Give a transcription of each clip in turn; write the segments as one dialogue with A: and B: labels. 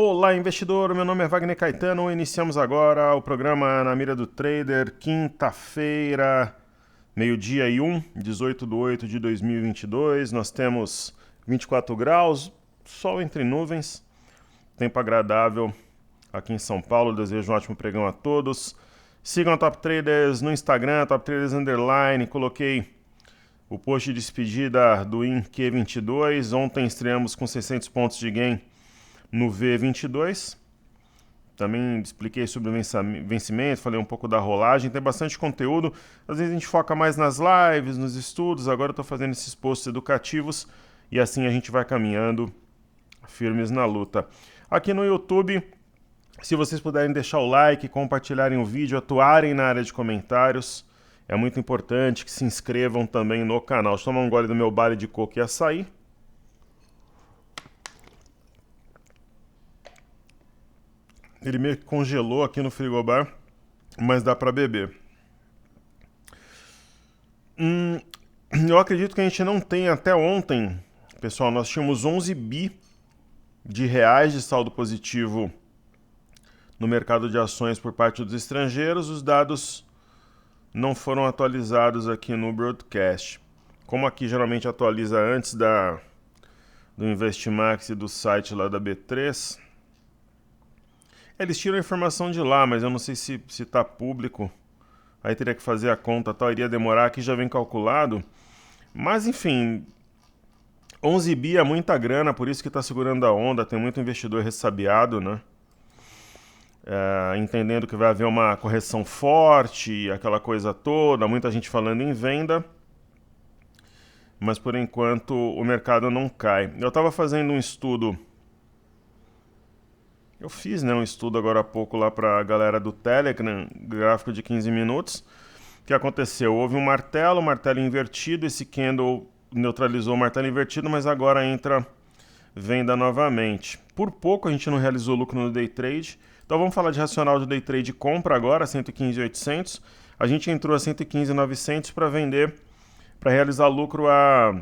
A: Olá, investidor. Meu nome é Wagner Caetano. Iniciamos agora o programa Na Mira do Trader, quinta-feira, meio-dia e 18/8/2022. Nós temos 24 graus, sol entre nuvens, tempo agradável aqui em São Paulo. Desejo um ótimo pregão a todos. Sigam a Top Traders no Instagram, Top Traders Underline. Coloquei o post de despedida do INQ22. Ontem estreamos com 600 pontos de gain no V22. Também expliquei sobre o vencimento, falei um pouco da rolagem, tem bastante conteúdo. Às vezes a gente foca mais nas lives, nos estudos, agora eu estou fazendo esses posts educativos e assim a gente vai caminhando firmes na luta. Aqui no YouTube, se vocês puderem deixar o like, compartilharem o vídeo, atuarem na área de comentários, é muito importante que se inscrevam também no canal. Deixa eu tomar um gole do meu bale de coco e açaí. Ele meio que congelou aqui no frigobar, mas dá para beber. Eu acredito que a gente não tem até ontem, pessoal, nós tínhamos 11 bi de reais de saldo positivo no mercado de ações por parte dos estrangeiros. Os dados não foram atualizados aqui no broadcast. Como aqui geralmente atualiza antes do Investimax e do site lá da B3... Eles tiram a informação de lá, mas eu não sei se está público. Aí teria que fazer a conta, tal, iria demorar, aqui já vem calculado. Mas enfim, 11 bi é muita grana, por isso que está segurando a onda. Tem muito investidor ressabiado, né? Entendendo que vai haver uma correção forte, aquela coisa toda, muita gente falando em venda. Mas por enquanto o mercado não cai. Eu estava fazendo um estudo... Eu fiz um estudo agora há pouco lá para a galera do Telegram, gráfico de 15 minutos. O que aconteceu? Houve um martelo invertido, esse candle neutralizou o martelo invertido, mas agora entra venda novamente. Por pouco a gente não realizou lucro no day trade, então vamos falar de racional de day trade compra agora, 115.800. A gente entrou a 115.900 para vender, para realizar lucro a...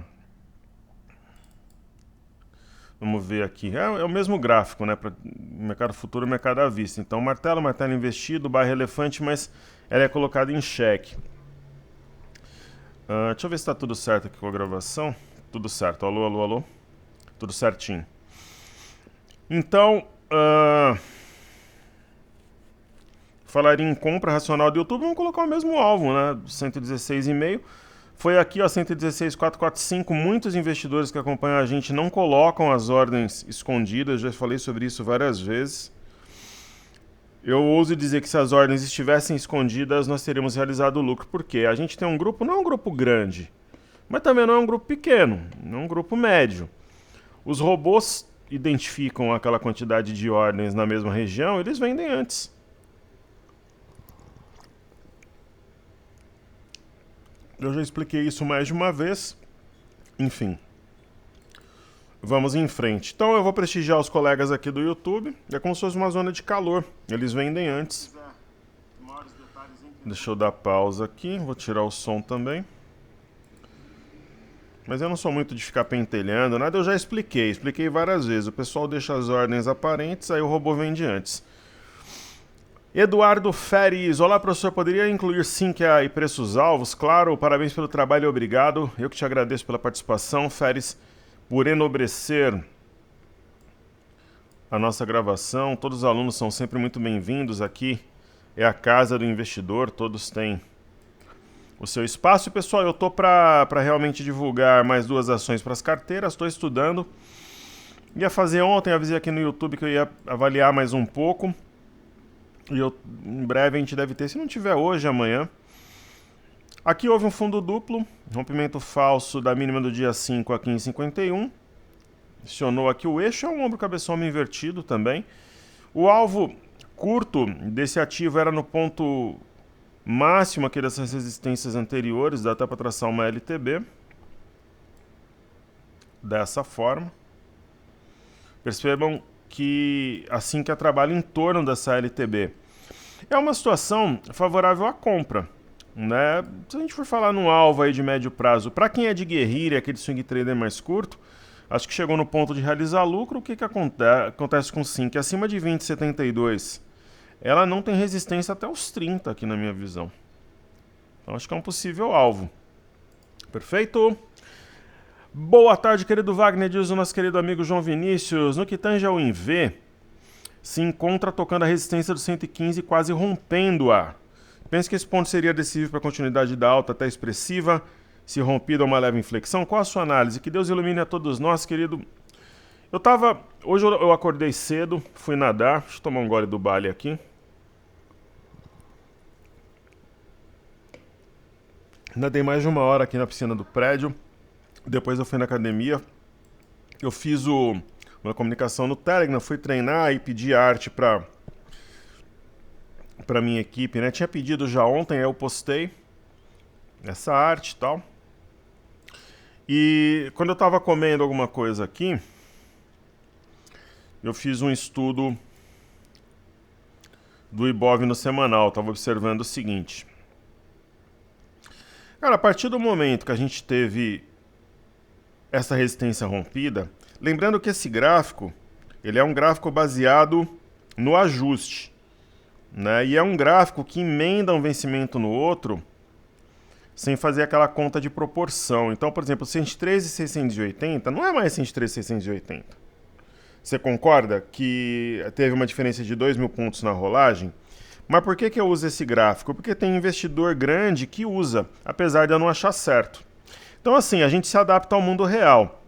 A: Vamos ver aqui. É o mesmo gráfico, né? Para mercado futuro e mercado à vista. Então, martelo investido, barra elefante, mas ela é colocada em xeque. Deixa eu ver se está tudo certo aqui com a gravação. Tudo certo. Alô, alô, alô. Tudo certinho. Então, falaria em compra racional do YouTube. Vamos colocar o mesmo alvo, né? 116,5. Foi aqui, ó, 116.445. Muitos investidores que acompanham a gente não colocam as ordens escondidas. Já falei sobre isso várias vezes. Eu ouso dizer que se as ordens estivessem escondidas, nós teríamos realizado lucro. Por quê? A gente tem um grupo, não é um grupo grande, mas também não é um grupo pequeno, não é um grupo médio. Os robôs identificam aquela quantidade de ordens na mesma região, eles vendem antes. Eu já expliquei isso mais de uma vez. Enfim. Vamos em frente. Então eu vou prestigiar os colegas aqui do YouTube. É como se fosse uma zona de calor. Eles vendem antes. Deixa eu dar pausa aqui. Vou tirar o som também. Mas eu não sou muito de ficar pentelhando, nada. Eu já expliquei. Expliquei várias vezes. O pessoal deixa as ordens aparentes, aí o robô vende antes. Eduardo Feres, olá professor, poderia incluir sync e preços-alvos? Claro, parabéns pelo trabalho e obrigado. Eu que te agradeço pela participação, Feres, por enobrecer a nossa gravação. Todos os alunos são sempre muito bem-vindos aqui. É a casa do investidor, todos têm o seu espaço. E pessoal, eu estou para realmente divulgar mais 2 ações para as carteiras, estou estudando. Ia fazer ontem, avisei aqui no YouTube que eu ia avaliar mais um pouco. E em breve a gente deve ter, se não tiver hoje, amanhã. Aqui houve um fundo duplo, rompimento falso da mínima do dia 5 aqui em 51. Acionou aqui o eixo, é um ombro-cabeçome invertido também. O alvo curto desse ativo era no ponto máximo aqui dessas resistências anteriores, dá até para traçar uma LTB. Dessa forma. Percebam que assim que trabalha em torno dessa LTB. É uma situação favorável à compra, né? Se a gente for falar num alvo aí de médio prazo, para quem é de guerrilha, aquele swing trader mais curto, Acho que chegou no ponto de realizar lucro. O que acontece com Sim? Que acima de 20,72 ela não tem resistência até os 30 aqui na minha visão. Então acho que é um possível alvo. Perfeito? Boa tarde, querido Wagner, diz o nosso querido amigo João Vinícius. No que tange ao INV, se encontra tocando a resistência do 115 quase rompendo-a. Penso que esse ponto seria decisivo para a continuidade da alta até expressiva, se rompida uma leve inflexão. Qual a sua análise? Que Deus ilumine a todos nós, querido. Hoje eu acordei cedo, fui nadar. Deixa eu tomar um gole do Bali aqui. Nadei mais de 1 hora aqui na piscina do prédio. Depois eu fui na academia. Eu fiz uma comunicação no Telegram, fui treinar e pedi arte para minha equipe, né? Tinha pedido já ontem, aí eu postei essa arte e tal. E quando eu estava comendo alguma coisa aqui, eu fiz um estudo do Ibov no semanal. Estava observando o seguinte. Cara, a partir do momento que a gente teve essa resistência rompida, lembrando que esse gráfico, ele é um gráfico baseado no ajuste, né? E é um gráfico que emenda um vencimento no outro sem fazer aquela conta de proporção. Então, por exemplo, 113,680 não é mais 113,680. Você concorda que teve uma diferença de 2.000 pontos na rolagem? Mas por que eu uso esse gráfico? Porque tem investidor grande que usa, apesar de eu não achar certo. Então, assim, a gente se adapta ao mundo real.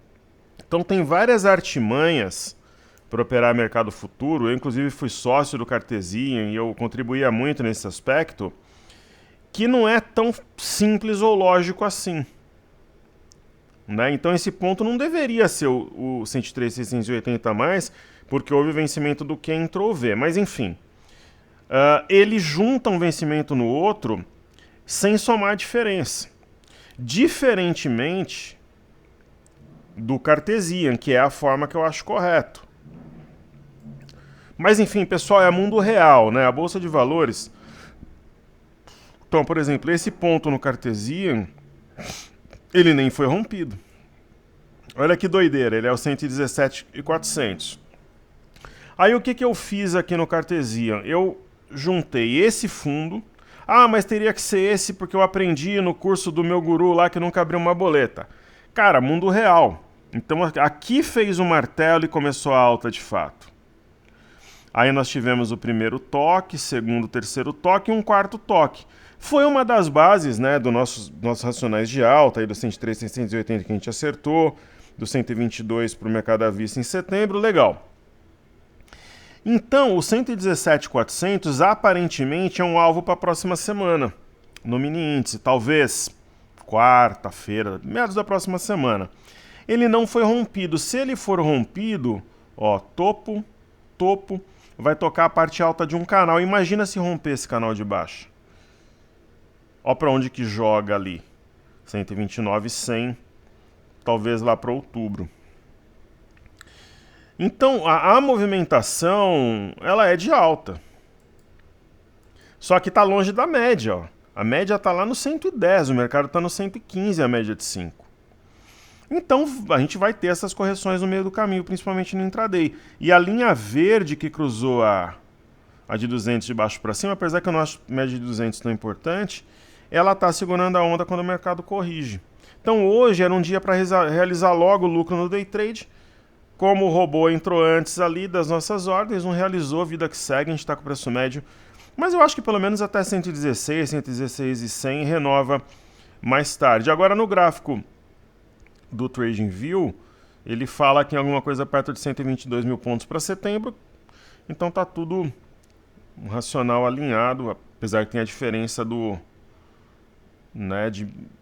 A: Então, tem várias artimanhas para operar mercado futuro. Eu, inclusive, fui sócio do Cartesian e eu contribuía muito nesse aspecto, que não é tão simples ou lógico assim. Né? Então, esse ponto não deveria ser o 103,680 mais, porque houve vencimento do que entrou V. Mas, enfim, ele junta um vencimento no outro sem somar diferença. Diferentemente do Cartesian, que é a forma que eu acho correto. Mas, enfim, pessoal, é mundo real, né? A Bolsa de Valores... Então, por exemplo, esse ponto no Cartesian, ele nem foi rompido. Olha que doideira, ele é o 117.400. Aí o que eu fiz aqui no Cartesian? Eu juntei esse fundo. Ah, mas teria que ser esse porque eu aprendi no curso do meu guru lá que nunca abriu uma boleta. Cara, mundo real. Então aqui fez o martelo e começou a alta de fato. Aí nós tivemos o primeiro toque, segundo, terceiro toque e um quarto toque. Foi uma das bases, né, dos nossos racionais de alta, aí do 103, 680 que a gente acertou, do 122 para o mercado à vista em setembro, legal. Então, o 117.400 aparentemente é um alvo para a próxima semana, no mini índice, talvez quarta-feira, meados da próxima semana. Ele não foi rompido. Se ele for rompido, ó, topo, vai tocar a parte alta de um canal. Imagina se romper esse canal de baixo. Ó para onde que joga ali. 129,100, talvez lá para outubro. Então, a movimentação, ela é de alta. Só que está longe da média, ó. A média está lá no 110, o mercado está no 115, a média de 5. Então, a gente vai ter essas correções no meio do caminho, principalmente no intraday. E a linha verde que cruzou a de 200 de baixo para cima, apesar que eu não acho a média de 200 tão importante, ela está segurando a onda quando o mercado corrige. Então, hoje era um dia para realizar logo o lucro no day trade. Como o robô entrou antes ali das nossas ordens, não realizou, vida que segue, a gente está com o preço médio. Mas eu acho que pelo menos até 116, 116,100 renova mais tarde. Agora no gráfico do TradingView, ele fala que em alguma coisa perto de 122 mil pontos para setembro. Então tá tudo um racional alinhado, apesar que tem a diferença de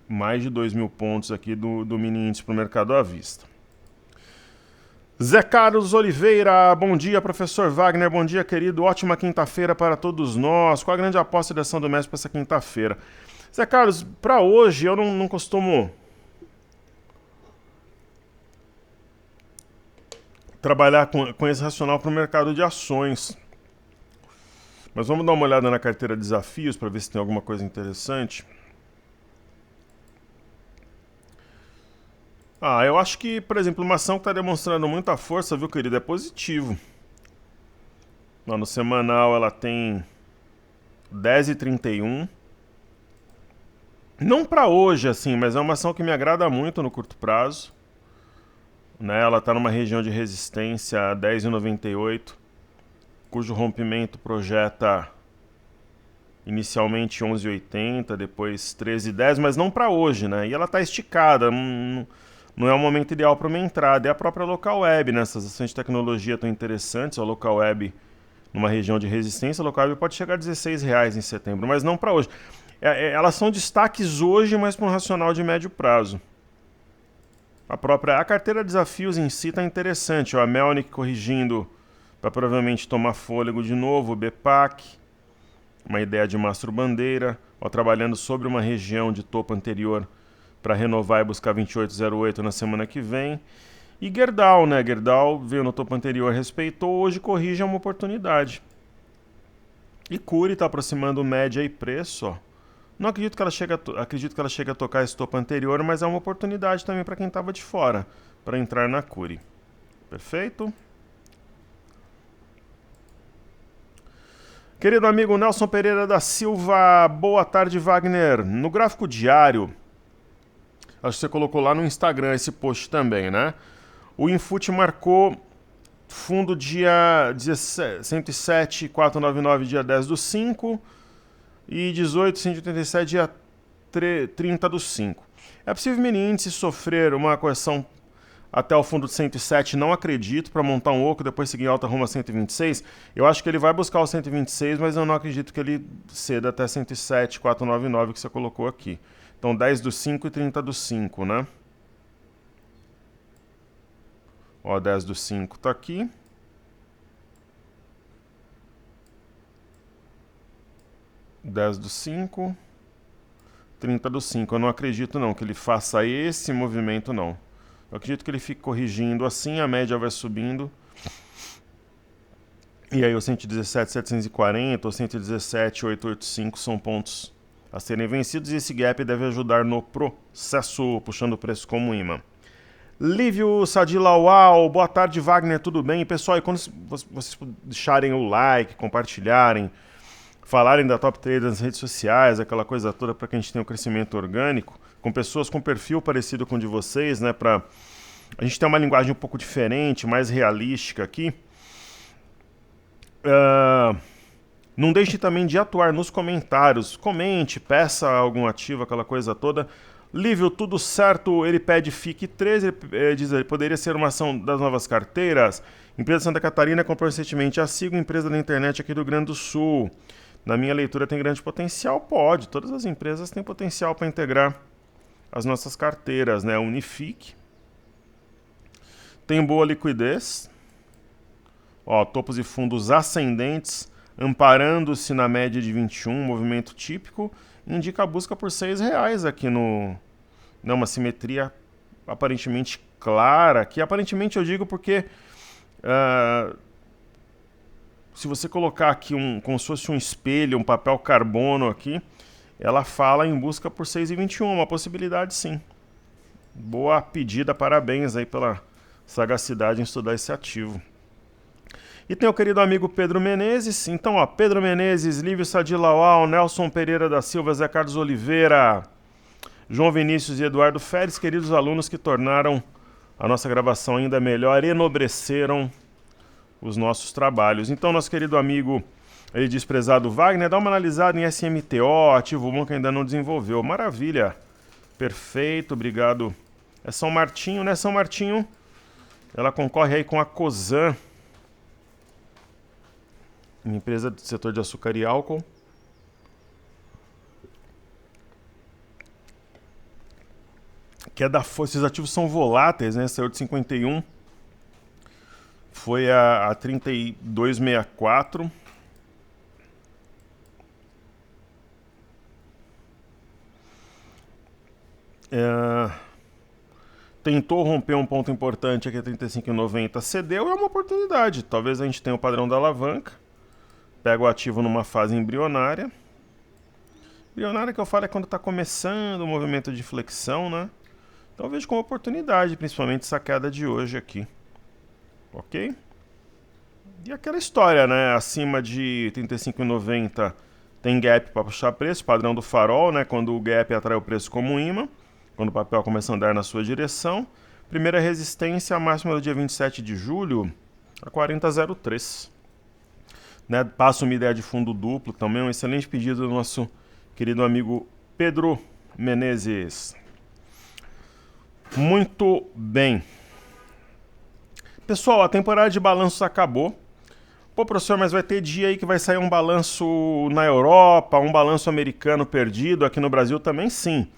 A: mais de 2.000 pontos aqui do mini índice para o mercado à vista. Zé Carlos Oliveira, bom dia, professor Wagner, bom dia, querido, ótima quinta-feira para todos nós. Qual a grande aposta de ação do mês para essa quinta-feira? Zé Carlos, para hoje eu não costumo trabalhar com esse racional para o mercado de ações. Mas vamos dar uma olhada na carteira de desafios para ver se tem alguma coisa interessante. Ah, eu acho que, por exemplo, uma ação que está demonstrando muita força, viu, querido, é positivo. Lá no semanal ela tem 10,31. Não para hoje, assim, mas é uma ação que me agrada muito no curto prazo. Né? Ela está numa região de resistência 10,98, cujo rompimento projeta inicialmente 11,80, depois 13,10, mas não para hoje, né? E ela está esticada, não é o momento ideal para uma entrada. É a própria local web, né? Essas ações de tecnologia estão interessantes. A local web numa região de resistência, a local web pode chegar a R$16 em setembro, mas não para hoje. Elas são destaques hoje, mas para um racional de médio prazo. A carteira de desafios em si está interessante. Ó, a Melnick corrigindo para provavelmente tomar fôlego de novo, o BPAC, uma ideia de mastro bandeira, ó, trabalhando sobre uma região de topo anterior para renovar e buscar 28,08 na semana que vem. E Gerdau, né? Gerdau veio no topo anterior, respeitou, hoje corrige, é uma oportunidade. E Cury está aproximando média e preço, ó. Não acredito que ela chegue a tocar esse topo anterior, mas é uma oportunidade também para quem estava de fora, para entrar na Cury. Perfeito? Querido amigo Nelson Pereira da Silva, boa tarde, Wagner. No gráfico diário, acho que você colocou lá no Instagram esse post também, né? O Infut marcou fundo dia 107,499, dia 10/5, e 18,187, dia 30/5. É possível o mini índice sofrer uma correção até o fundo de 107, não acredito, para montar um oco e depois seguir alta rumo a 126. Eu acho que ele vai buscar o 126, mas eu não acredito que ele ceda até 107,499 que você colocou aqui. Então 10/5 e 30/5, né? Ó, 10/5 tá aqui. (10/5), 30/5. Eu não acredito não que ele faça esse movimento não. Eu acredito que ele fique corrigindo assim, a média vai subindo. E aí o 117,740 ou 117,885 são pontos a serem vencidos, e esse gap deve ajudar no processo, puxando o preço como imã. Lívio Sadilawal, boa tarde, Wagner, tudo bem? Pessoal, e quando vocês deixarem o like, compartilharem, falarem da Top Trader nas redes sociais, aquela coisa toda, para que a gente tenha um crescimento orgânico, com pessoas com perfil parecido com o de vocês, né? Para a gente ter uma linguagem um pouco diferente, mais realística aqui. Não deixe também de atuar nos comentários. Comente, peça algum ativo, aquela coisa toda. Lívio, tudo certo, ele pede FIC 13, ele diz que poderia ser uma ação das novas carteiras. Empresa de Santa Catarina comprou recentemente a Sigo, empresa da internet aqui do Rio Grande do Sul. Na minha leitura tem grande potencial? Pode, todas as empresas têm potencial para integrar as nossas carteiras, né? Unifique. Tem boa liquidez. Ó, topos e fundos ascendentes, amparando-se na média de 21, movimento típico, indica a busca por R$6 aqui no... Não, uma simetria aparentemente clara, que aparentemente eu digo porque... se você colocar aqui como se fosse um espelho, um papel carbono aqui, ela fala em busca por 6,21, uma possibilidade sim. Boa pedida, parabéns aí pela sagacidade em estudar esse ativo. E tem o querido amigo Pedro Menezes. Então, ó, Pedro Menezes, Lívio Sadilawal, Nelson Pereira da Silva, Zé Carlos Oliveira, João Vinícius e Eduardo Férez, queridos alunos que tornaram a nossa gravação ainda melhor, enobreceram os nossos trabalhos. Então, nosso querido amigo, ele diz, prezado Wagner, dá uma analisada em SMTO, ativo bom que ainda não desenvolveu. Maravilha, perfeito, obrigado. É São Martinho, né? São Martinho, ela concorre aí com a Cosan, uma empresa do setor de açúcar e álcool. Que é da força, esses ativos são voláteis, né? Saiu de 51, foi a 32,64. Tentou romper um ponto importante aqui a 35,90, cedeu, é uma oportunidade. Talvez a gente tenha o padrão da alavanca. Pega o ativo numa fase embrionária. Embrionária que eu falo é quando está começando o movimento de flexão, né? Então eu vejo como oportunidade, principalmente essa queda de hoje aqui. Ok? E aquela história, né? Acima de R$ 35,90 tem gap para puxar preço, padrão do farol, né? Quando o gap atrai o preço como um imã, quando o papel começa a andar na sua direção. Primeira resistência, a máxima do dia 27 de julho, a 40,03. Né? Passa uma ideia de fundo duplo também, um excelente pedido do nosso querido amigo Pedro Menezes. Muito bem. Pessoal, a temporada de balanços acabou. Pô, professor, mas vai ter dia aí que vai sair um balanço na Europa, um balanço americano perdido, aqui no Brasil também sim.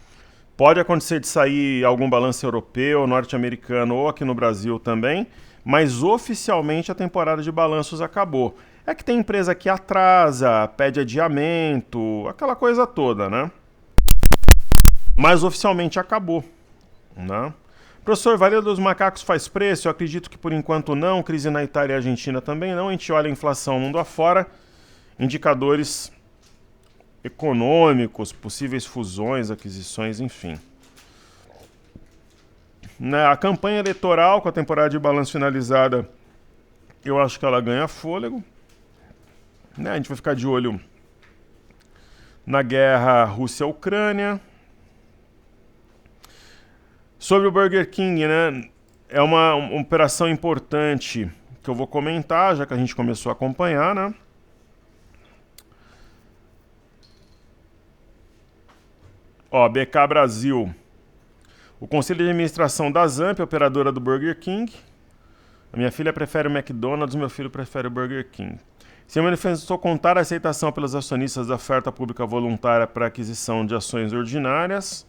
A: Pode acontecer de sair algum balanço europeu, norte-americano ou aqui no Brasil também, mas oficialmente a temporada de balanços acabou. É que tem empresa que atrasa, pede adiamento, aquela coisa toda, né? Mas oficialmente acabou, né? Professor, Varejo dos Macacos faz preço? Eu acredito que por enquanto não. Crise na Itália e Argentina também não. A gente olha a inflação mundo afora, indicadores econômicos, possíveis fusões, aquisições, enfim. A campanha eleitoral, com a temporada de balanço finalizada, eu acho que ela ganha fôlego. A gente vai ficar de olho na guerra Rússia-Ucrânia. Sobre o Burger King, né? É uma operação importante que eu vou comentar, já que a gente começou a acompanhar, né? Ó, BK Brasil. O Conselho de Administração da Zamp, operadora do Burger King. A minha filha prefere o McDonald's, meu filho prefere o Burger King. Se manifestou contar a aceitação pelos acionistas da oferta pública voluntária para aquisição de ações ordinárias.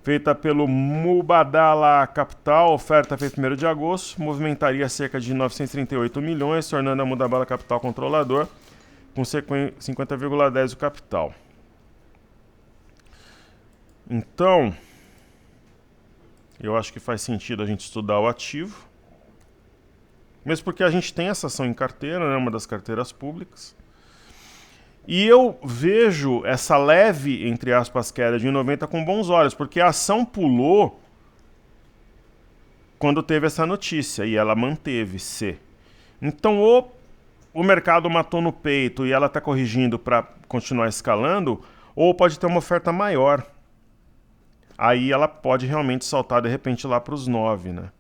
A: Feita pelo Mubadala Capital, oferta feita 1º de agosto, movimentaria cerca de 938 milhões, tornando a Mubadala Capital controlador, com 50,10% do capital. Então, eu acho que faz sentido a gente estudar o ativo, mesmo porque a gente tem essa ação em carteira, né, uma das carteiras públicas. E eu vejo essa leve, entre aspas, queda de 90 com bons olhos, porque a ação pulou quando teve essa notícia e ela manteve-se. Então, ou o mercado matou no peito e ela está corrigindo para continuar escalando, ou pode ter uma oferta maior. Aí ela pode realmente saltar de repente lá para os 9, né?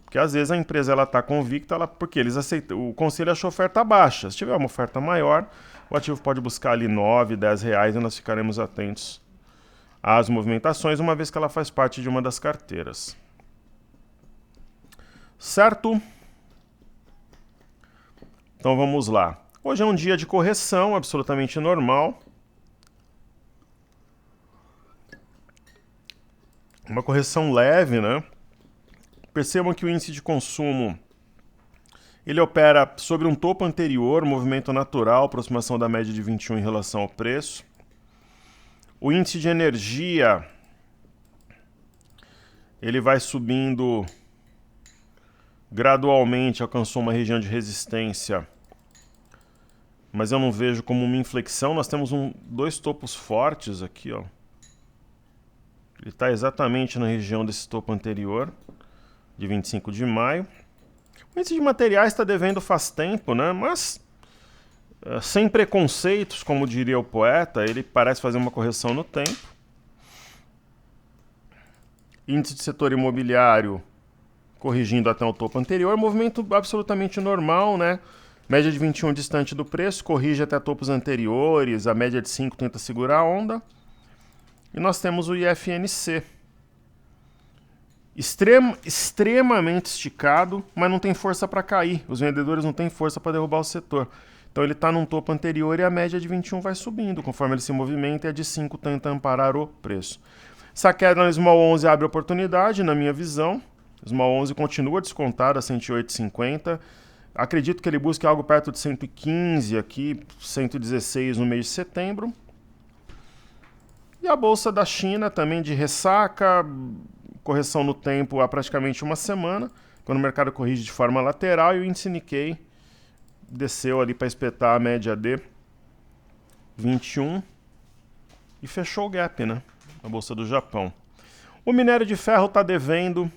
A: Porque às vezes a empresa está convicta, porque eles aceitam, o conselho achou oferta baixa. Se tiver uma oferta maior, o ativo pode buscar ali 9, 10 reais e nós ficaremos atentos às movimentações, uma vez que ela faz parte de uma das carteiras. Certo? Então vamos lá. Hoje é um dia de correção, absolutamente normal. Uma correção leve, né? Percebam que o índice de consumo ele opera sobre um topo anterior, movimento natural, aproximação da média de 21 em relação ao preço. O índice de energia ele vai subindo gradualmente, alcançou uma região de resistência, mas eu não vejo como uma inflexão. Nós temos dois topos fortes aqui, ó. Ele está exatamente na região desse topo anterior, de 25 de maio. O índice de materiais está devendo faz tempo, né? Mas sem preconceitos, como diria o poeta, ele parece fazer uma correção no tempo. Índice de setor imobiliário corrigindo até o topo anterior, movimento absolutamente normal, né? Média de 21 distante do preço, corrige até topos anteriores, a média de 5 tenta segurar a onda. E nós temos o IFNC. Extremamente esticado, mas não tem força para cair. Os vendedores não têm força para derrubar o setor. Então ele está num topo anterior e a média de 21 vai subindo. Conforme ele se movimenta, e a de 5 tenta amparar o preço. Essa queda no Small 11 abre oportunidade, na minha visão. O Small 11 continua descontado a 108,50. Acredito que ele busque algo perto de 115 aqui, 116 no mês de setembro. E a Bolsa da China também de ressaca, correção no tempo há praticamente uma semana, quando o mercado corrige de forma lateral e o índice Nikkei desceu ali para espetar a média de 21 e fechou o gap, né? A Bolsa do Japão. O minério de ferro está devendo,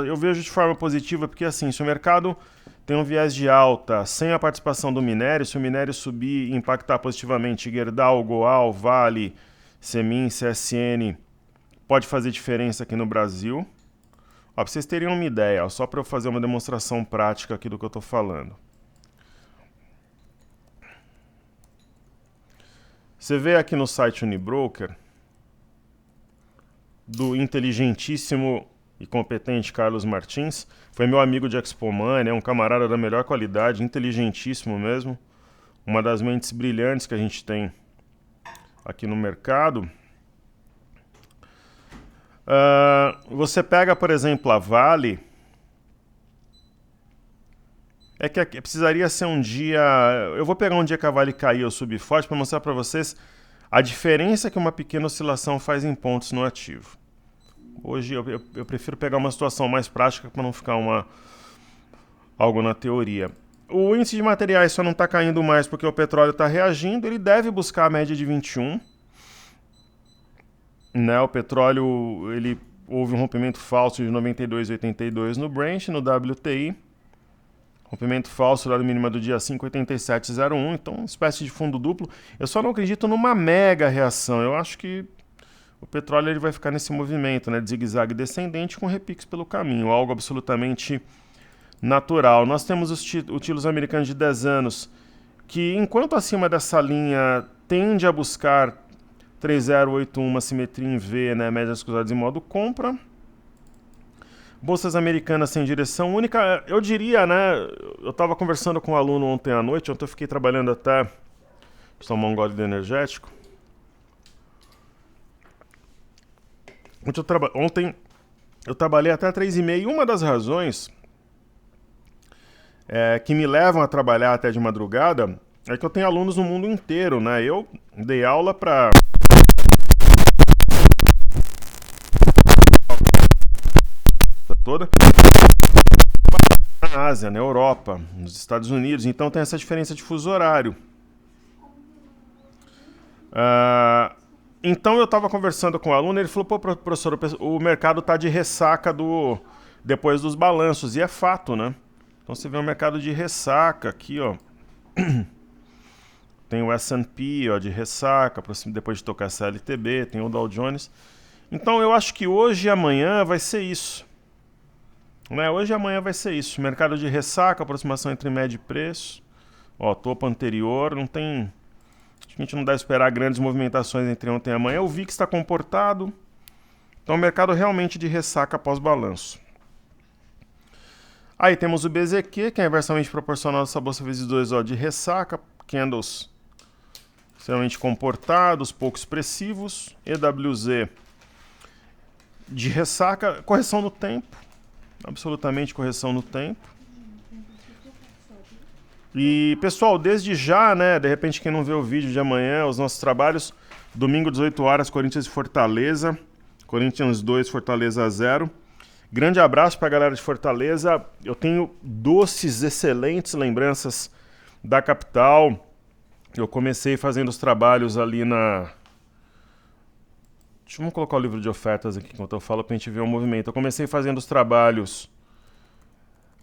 A: eu vejo de forma positiva, porque assim, se o mercado tem um viés de alta sem a participação do minério, se o minério subir e impactar positivamente Gerdau, Goal, Vale, Semin, CSN, pode fazer diferença aqui no Brasil. Para vocês terem uma ideia, só para eu fazer uma demonstração prática aqui do que eu estou falando. Você vê aqui no site Unibroker, do inteligentíssimo e competente Carlos Martins, foi meu amigo de Expo Money, é um camarada da melhor qualidade, inteligentíssimo mesmo, uma das mentes brilhantes que a gente tem aqui no mercado. Você pega, por exemplo, a Vale, é que precisaria ser um dia, eu vou pegar um dia que a Vale caiu ou subir forte para mostrar para vocês a diferença que uma pequena oscilação faz em pontos no ativo. Hoje eu prefiro pegar uma situação mais prática para não ficar algo na teoria. O índice de materiais só não está caindo mais porque o petróleo está reagindo, ele deve buscar a média de 21. Né, o petróleo, houve um rompimento falso de 92,82 no Brent, no WTI. Rompimento falso lá no mínimo do dia 5,8701, então uma espécie de fundo duplo. Eu só não acredito numa mega reação. Eu acho que o petróleo ele vai ficar nesse movimento, né, de zigue-zague descendente com repiques pelo caminho, algo absolutamente natural. Nós temos os títulos americanos de 10 anos, que enquanto acima dessa linha tende a buscar 3081, simetria em V, né, médias cruzadas em modo compra. Bolsas americanas sem direção única, eu diria, né, eu estava conversando com um aluno ontem à noite, ontem eu fiquei trabalhando até tomar um gole de energético. Ontem eu trabalhei até 3h30 e uma das razões que me levam a trabalhar até de madrugada é que eu tenho alunos no mundo inteiro, né, eu dei aula para toda na Ásia, na Europa, nos Estados Unidos, então tem essa diferença de fuso horário. Então eu estava conversando com o aluno, ele falou, pô, professor, o mercado está de ressaca depois dos balanços, e é fato, né? Então você vê um mercado de ressaca aqui, ó. Tem o S&P, ó, de ressaca, depois de tocar essa LTB, tem o Dow Jones. Então eu acho que hoje e amanhã vai ser isso. Né? Hoje e amanhã vai ser isso. Mercado de ressaca, aproximação entre média e preço. Ó, topo anterior, não tem... A gente não deve esperar grandes movimentações entre ontem e amanhã. O VIX está comportado. Então o mercado realmente de ressaca após balanço. Aí temos o BZQ, que é inversamente proporcional dessa bolsa vezes 2, ó, de ressaca. Candles extremamente comportados, pouco expressivos. EWZ de ressaca, correção no tempo. Absolutamente correção no tempo. E, pessoal, desde já, né, de repente quem não vê o vídeo de amanhã, os nossos trabalhos, domingo 18 horas, Corinthians e Fortaleza, Corinthians 2, Fortaleza 0. Grande abraço para a galera de Fortaleza, eu tenho doces, excelentes lembranças da capital. Eu comecei fazendo os trabalhos ali na... Vamos colocar o livro de ofertas aqui enquanto eu falo para a gente ver o movimento. Eu comecei fazendo os trabalhos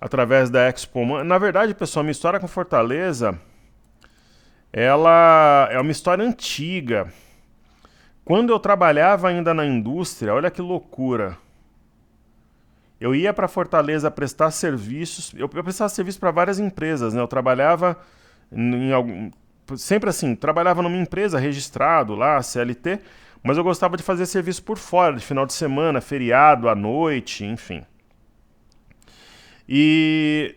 A: através da Expo. Na verdade, pessoal, minha história com Fortaleza, ela é uma história antiga. Quando eu trabalhava ainda na indústria, olha que loucura. Eu ia para Fortaleza prestar serviços. Eu prestava serviço para várias empresas, né? Eu trabalhava sempre assim, trabalhava numa empresa registrado lá, CLT, mas eu gostava de fazer serviço por fora, de final de semana, feriado, à noite, enfim. E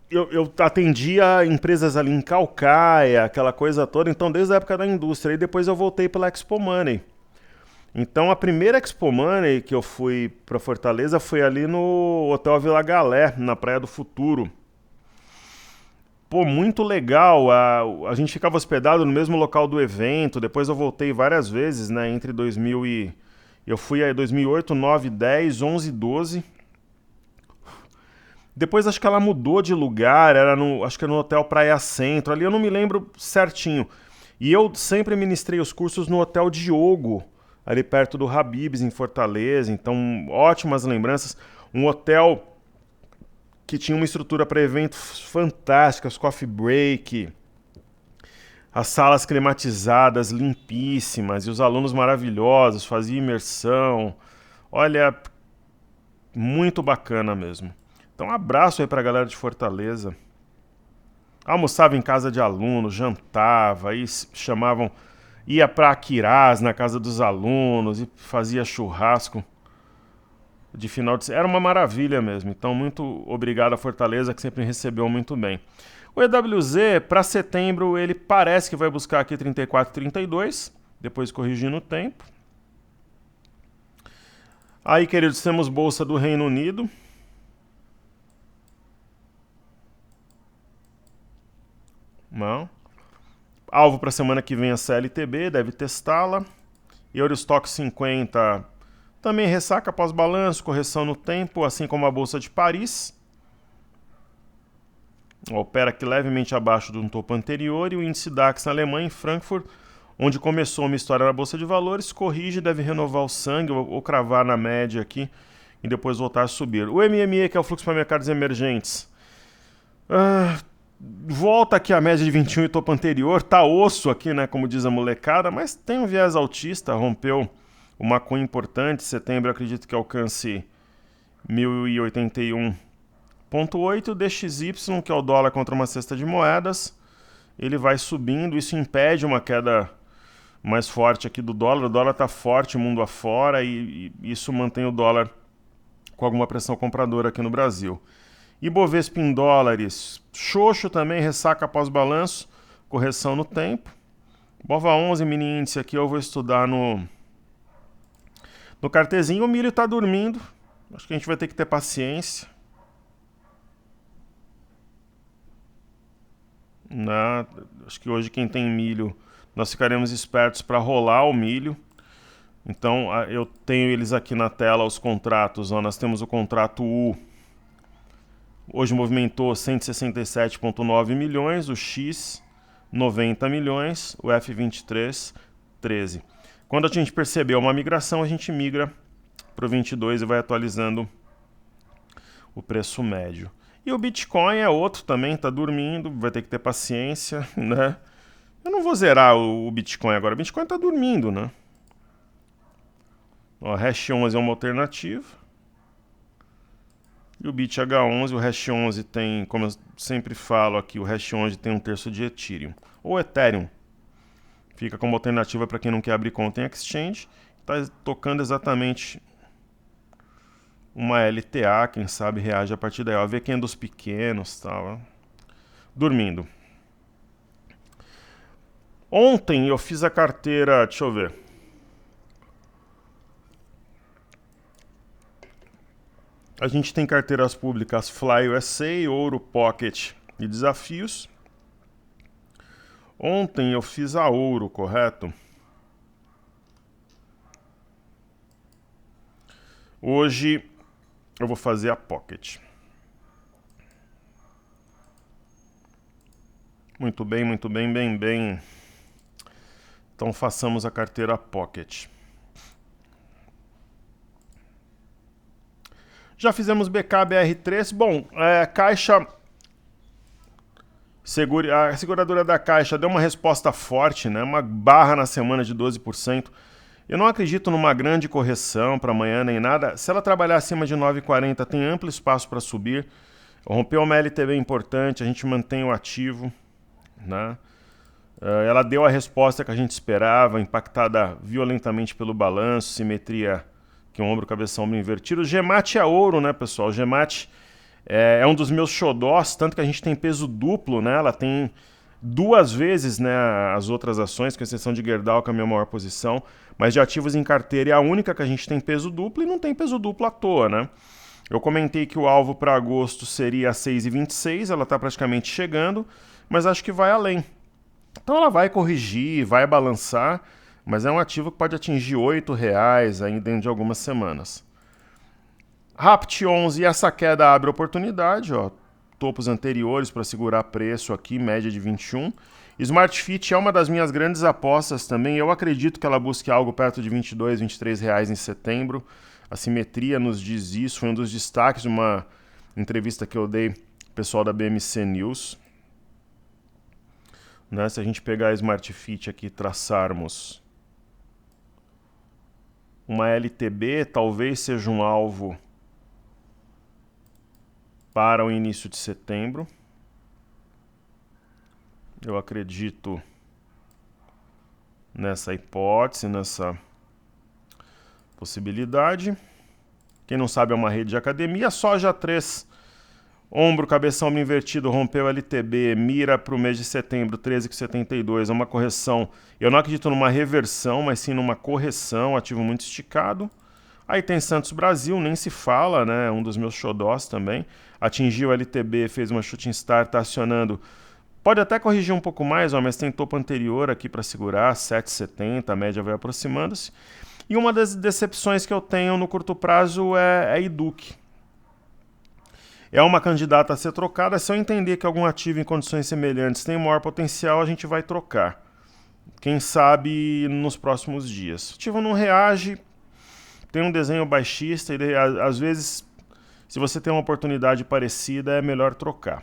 A: eu atendia empresas ali em Calcaia, aquela coisa toda, então desde a época da indústria. E depois eu voltei pela Expo Money. Então a primeira Expo Money que eu fui para Fortaleza foi ali no Hotel Vila Galé, na Praia do Futuro. Pô, muito legal, a gente ficava hospedado no mesmo local do evento, depois eu voltei várias vezes, né, entre 2000 e... Eu fui aí 2008, 9, 10, 11, 12. Depois acho que ela mudou de lugar, acho que era no Hotel Praia Centro, ali eu não me lembro certinho. E eu sempre ministrei os cursos no Hotel Diogo, ali perto do Habib's, em Fortaleza. Então, ótimas lembranças. Um hotel que tinha uma estrutura para eventos fantásticas, coffee break, as salas climatizadas, limpíssimas, e os alunos maravilhosos, fazia imersão. Olha, muito bacana mesmo. Então, um abraço aí pra galera de Fortaleza. Almoçava em casa de aluno, jantava, aí chamavam, ia pra Aquirás, na casa dos alunos, e fazia churrasco de final de semana. Era uma maravilha mesmo. Então, muito obrigado a Fortaleza, que sempre me recebeu muito bem. O EWZ, para setembro, ele parece que vai buscar aqui 34,32, depois corrigindo o tempo. Aí, queridos, temos Bolsa do Reino Unido. Não. Alvo para a semana que vem a CLTB, deve testá-la. Eurostock 50 também ressaca após balanço, correção no tempo, assim como a Bolsa de Paris. Opera aqui levemente abaixo do topo anterior, e o índice DAX na Alemanha, em Frankfurt, onde começou uma história na Bolsa de Valores, corrige, deve renovar o sangue ou cravar na média aqui e depois voltar a subir. O MME, que é o fluxo para mercados emergentes, volta aqui a média de 21 e topo anterior, tá osso aqui, né, como diz a molecada, mas tem um viés altista, rompeu uma cunha importante, setembro acredito que alcance 1081,8, o DXY, que é o dólar contra uma cesta de moedas, ele vai subindo, isso impede uma queda mais forte aqui do dólar, o dólar tá forte mundo afora, e isso mantém o dólar com alguma pressão compradora aqui no Brasil. Ibovespa em dólares, xoxo também, ressaca após balanço, correção no tempo. Bova 11, mini índice aqui, eu vou estudar no cartezinho. O milho está dormindo, acho que a gente vai ter que ter paciência. Acho que hoje quem tem milho, nós ficaremos espertos para rolar o milho. Então eu tenho eles aqui na tela, os contratos. Nós temos o contrato U, hoje movimentou 167,9 milhões, o X 90 milhões, o F23 13. Quando a gente perceber uma migração, a gente migra para o 22 e vai atualizando o preço médio. E o Bitcoin é outro também, está dormindo, vai ter que ter paciência, né? Eu não vou zerar o Bitcoin agora, o Bitcoin está dormindo, né? Ó, Hash 11 é uma alternativa. E o BitH11, o Hash 11 tem, como eu sempre falo aqui, o Hash 11 tem 1/3 de Ethereum. Ou Ethereum. Fica como alternativa para quem não quer abrir conta em exchange. Está tocando exatamente uma LTA, quem sabe reage a partir daí. Ó, vê quem é dos pequenos, tal. Dormindo. Ontem eu fiz a carteira, deixa eu ver. A gente tem carteiras públicas Fly USA, Ouro, Pocket e Desafios. Ontem eu fiz a Ouro, correto? Hoje eu vou fazer a Pocket. Muito bem, muito bem, bem. Então façamos a carteira Pocket. Já fizemos BK, BR3. Bom, Caixa... A seguradora da Caixa deu uma resposta forte, né? Uma barra na semana de 12%. Eu não acredito numa grande correção para amanhã nem nada. Se ela trabalhar acima de 9,40, tem amplo espaço para subir. Rompeu uma LTB importante, a gente mantém o ativo, né? Ela deu a resposta que a gente esperava, impactada violentamente pelo balanço, simetria, que é um ombro, cabeça, ombro invertido. O GEMAT é ouro, né, pessoal? O GEMAT é um dos meus xodós, tanto que a gente tem peso duplo, né? Ela tem 2 vezes, né, as outras ações, com exceção de Gerdau, que é a minha maior posição, mas de ativos em carteira é a única que a gente tem peso duplo, e não tem peso duplo à toa, né? Eu comentei que o alvo para agosto seria a 6,26, ela está praticamente chegando, mas acho que vai além. Então ela vai corrigir, vai balançar, mas é um ativo que pode atingir R$ 8,00 ainda dentro de algumas semanas. RAPT 11, essa queda abre oportunidade, ó. topos anteriores para segurar preço aqui, média de 21. Smart Fit é uma das minhas grandes apostas também. Eu acredito que ela busque algo perto de 22, 23 reais em setembro. A Simetria nos diz isso. Foi um dos destaques de uma entrevista que eu dei ao pessoal da BMC News. Né? Se a gente pegar a Smart Fit aqui e traçarmos uma LTB, talvez seja um alvo para o início de setembro. Eu acredito nessa hipótese, nessa possibilidade. Quem não sabe é uma rede de academia. Soja 3, ombro, cabeção, ombro invertido, rompeu LTB, mira para o mês de setembro, 13,72. É uma correção. Eu não acredito numa reversão, mas sim numa correção, ativo muito esticado. Aí tem Santos Brasil, nem se fala, né? Um dos meus xodós também. Atingiu o LTB, fez uma shooting star, está acionando. Pode até corrigir um pouco mais, ó, mas tem topo anterior aqui para segurar, 7,70, a média vai aproximando-se. E uma das decepções que eu tenho no curto prazo é a Educ. É uma candidata a ser trocada. Se eu entender que algum ativo em condições semelhantes tem maior potencial, a gente vai trocar. Quem sabe nos próximos dias. O ativo não reage, tem um desenho baixista e às vezes, se você tem uma oportunidade parecida, é melhor trocar.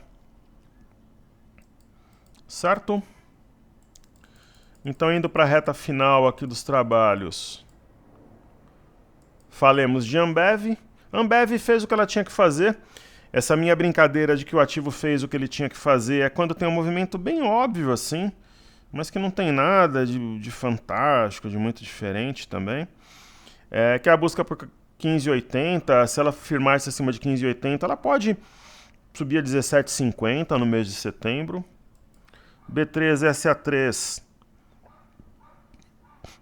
A: Certo? Então, indo para a reta final aqui dos trabalhos, falemos de Ambev. Ambev fez o que ela tinha que fazer. Essa minha brincadeira de que o ativo fez o que ele tinha que fazer é quando tem um movimento bem óbvio assim, mas que não tem nada de fantástico, de muito diferente também. Que é a busca por 15,80. Se ela firmar-se acima de 15,80, ela pode subir a 17,50 no mês de setembro. B3 SA3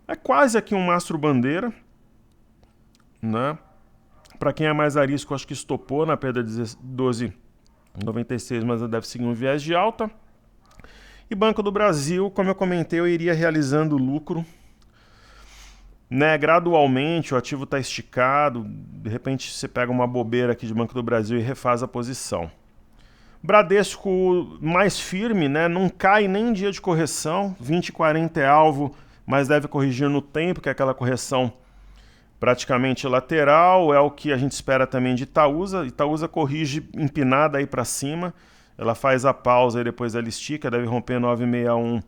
A: é quase aqui um mastro bandeira, né? Para quem é mais arisco, acho que estopou na perda de 12,96, mas deve seguir um viés de alta. E Banco do Brasil, como eu comentei, eu iria realizando lucro, né? Gradualmente, o ativo está esticado, de repente você pega uma bobeira aqui de Banco do Brasil e refaz a posição. Bradesco mais firme, né? Não cai nem em dia de correção, 20,40 é alvo, mas deve corrigir no tempo, que é aquela correção praticamente lateral, é o que a gente espera também de Itaúsa. Itaúsa corrige empinada aí para cima, ela faz a pausa e depois ela estica, deve romper 9,61,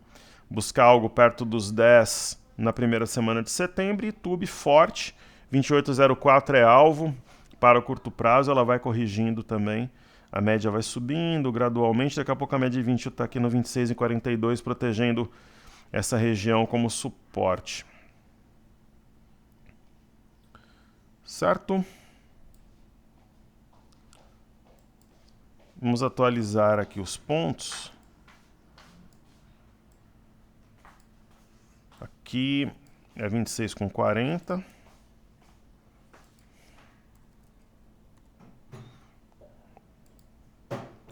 A: buscar algo perto dos 10 na primeira semana de setembro. E Tube forte, 28,04 é alvo, para o curto prazo ela vai corrigindo também. A média vai subindo gradualmente, daqui a pouco a média de 20 está aqui no 26,42, protegendo essa região como suporte. Certo? Vamos atualizar aqui os pontos. Aqui é 26,40.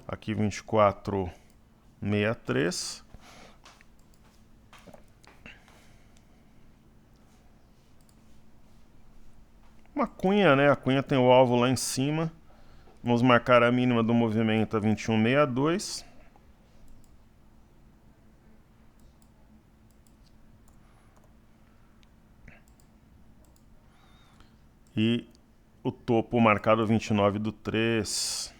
A: Aqui 24,63. Uma cunha, né? A cunha tem o alvo lá em cima. Vamos marcar a mínima do movimento a 21,62. E o topo marcado 29/3.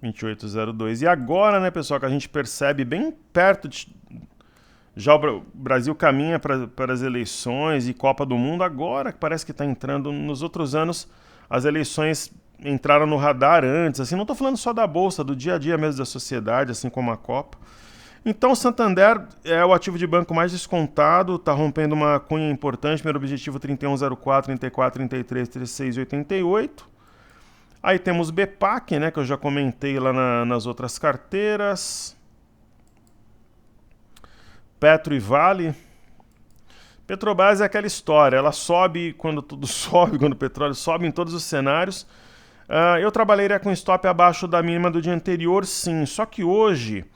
A: E agora, né, pessoal, que a gente percebe bem perto de... Já o Brasil caminha para as eleições e Copa do Mundo, agora que parece que está entrando. Nos outros anos, as eleições entraram no radar antes. Assim, não estou falando só da Bolsa, do dia a dia mesmo da sociedade, assim como a Copa. Então, o Santander é o ativo de banco mais descontado, está rompendo uma cunha importante. Primeiro objetivo 31,04, 34, 33, 36 e 88. Aí temos BPAC, né, que eu já comentei lá nas outras carteiras. Petro e Vale. Petrobras é aquela história, ela sobe quando tudo sobe, quando o petróleo sobe em todos os cenários. Eu trabalharia com stop abaixo da mínima do dia anterior, sim. Só que hoje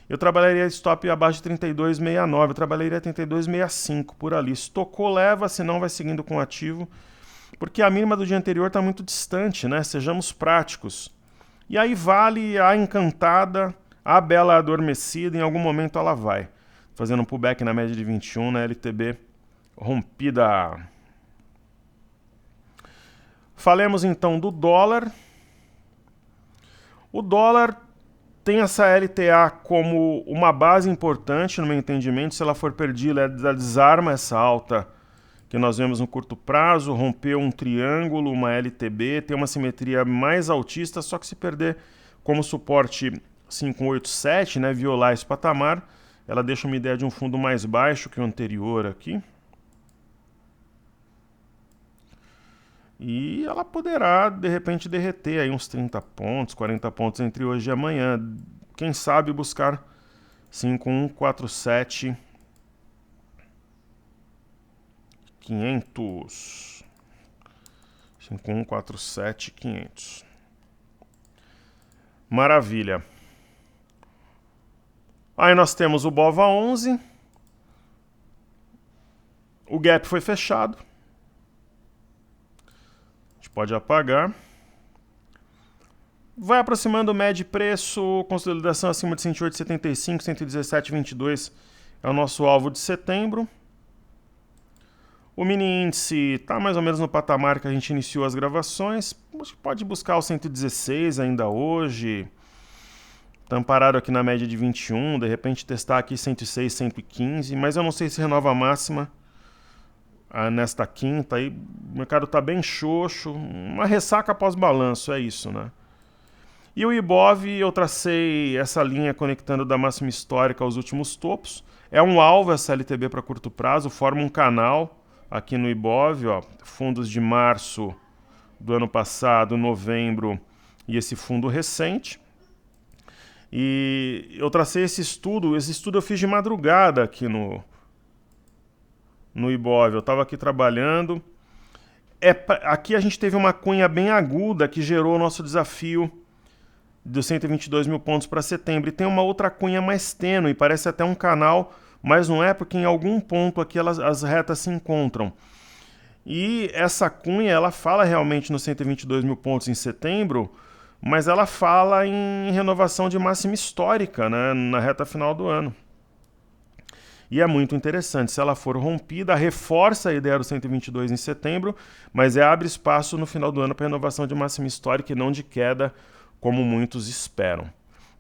A: eu trabalharia stop abaixo de 32,69, eu trabalharia 32,65 por ali. Se tocou, leva, senão vai seguindo com o ativo, porque a mínima do dia anterior está muito distante, né? Sejamos práticos. E aí vale a encantada, a bela adormecida, em algum momento ela vai. Fazendo um pullback na média de 21, na LTB rompida. Falemos então do dólar. O dólar tem essa LTA como uma base importante, no meu entendimento. Se ela for perdida, ela desarma essa alta que nós vemos no curto prazo, rompeu um triângulo, uma LTB, tem uma simetria mais altista, só que se perder como suporte 587, né, violar esse patamar, ela deixa uma ideia de um fundo mais baixo que o anterior aqui. E ela poderá, de repente, derreter aí uns 30 pontos, 40 pontos entre hoje e amanhã. Quem sabe buscar 5147 500. 5147 500. Maravilha. Aí nós temos o BOVA11. O gap foi fechado. A gente pode apagar. Vai aproximando o médio preço, consolidação acima de 108,75, 117,22 é o nosso alvo de setembro. O mini índice está mais ou menos no patamar que a gente iniciou as gravações. Pode buscar o 116 ainda hoje. Está amparado aqui na média de 21, de repente testar aqui 106, 115, mas eu não sei se renova a máxima nesta quinta. Aí, o mercado está bem xoxo, uma ressaca após balanço, é isso, né? E o Ibov, eu tracei essa linha conectando da máxima histórica aos últimos topos. É um alvo essa LTB para curto prazo, forma um canal aqui no Ibov, ó, fundos de março do ano passado, novembro, e esse fundo recente. E eu tracei esse estudo eu fiz de madrugada aqui no Ibov, eu estava aqui trabalhando. Aqui a gente teve uma cunha bem aguda que gerou o nosso desafio dos 122 mil pontos para setembro. E tem uma outra cunha mais tênue, parece até um canal, mas não é, porque em algum ponto aqui as retas se encontram. E essa cunha, ela fala realmente nos 122 mil pontos em setembro, mas ela fala em renovação de máxima histórica, né, na reta final do ano. E é muito interessante, se ela for rompida, reforça a ideia do 122 em setembro, mas abre espaço no final do ano para renovação de máxima histórica e não de queda, como muitos esperam.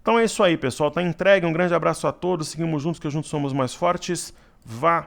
A: Então é isso aí, pessoal. Tá entregue. Um grande abraço a todos. Seguimos juntos, que juntos somos mais fortes. Valeu!